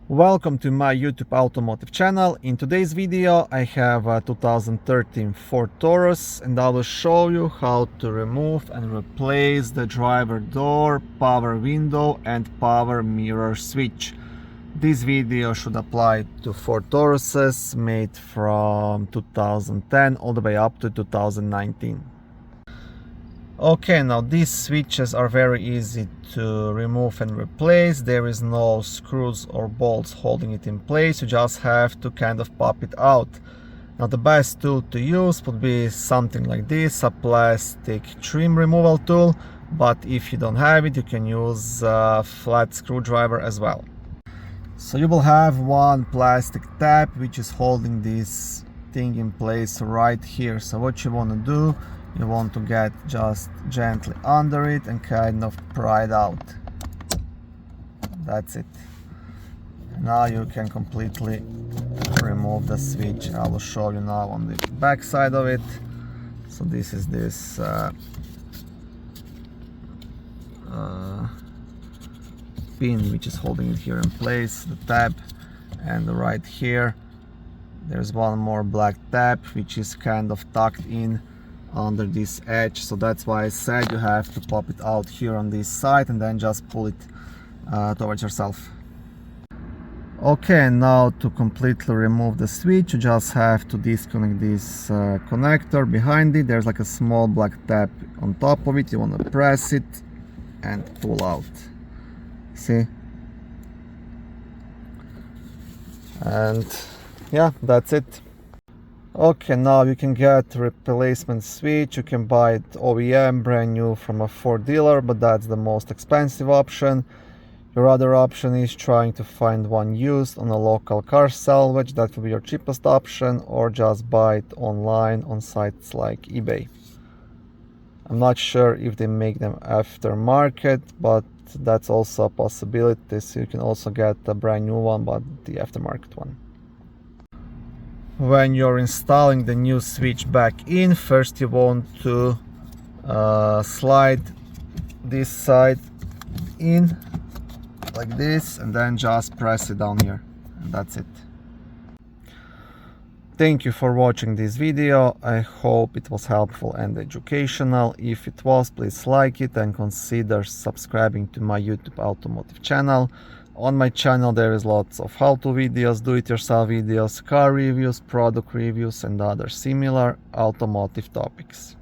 Welcome to my YouTube automotive channel. In today's video I have a 2013 Ford Taurus and I will show you how to remove and replace the driver door, power window and power mirror switch. This video should apply to Ford Tauruses made from 2010 all the way up to 2019. Okay, now these switches are very easy to remove and replace. There is no screws or bolts holding it in place. You just have to kind of pop it out. Now the best tool to use would be something like this, a plastic trim removal tool, but if you don't have it, you can use a flat screwdriver as well. So you will have one plastic tab which is holding this thing in place right here. So what you want to do, you want to get just gently under it and kind of pry it out. That's it. Now you can completely remove the switch. I will show you now on the back side of it. So this is this pin which is holding it here in place, the tab, and right here there's one more black tab which is kind of tucked in under this edge. So that's why I said you have to pop it out here on this side and then just pull it towards yourself. Okay, now to completely remove the switch you just have to disconnect this connector behind it. There's like a small black tab on top of it. You want to press it and pull out. See? And yeah, that's it. Okay, now you can get replacement switch. You can buy it OEM brand new from a Ford dealer, but that's the most expensive option. Your other option is trying to find one used on a local car salvage. That will be your cheapest option, or just buy it online on sites like eBay. I'm not sure if they make them aftermarket, but that's also a possibility. So you can also get a brand new one, but the aftermarket one. When you're installing the new switch back in, first you want to slide this side in like this and then just press it down here, and that's it. Thank you for watching this video. I hope it was helpful and educational. If it was, please like it and consider subscribing to my YouTube automotive channel. On my channel there is lots of how-to videos, do-it-yourself videos, car reviews, product reviews and other similar automotive topics.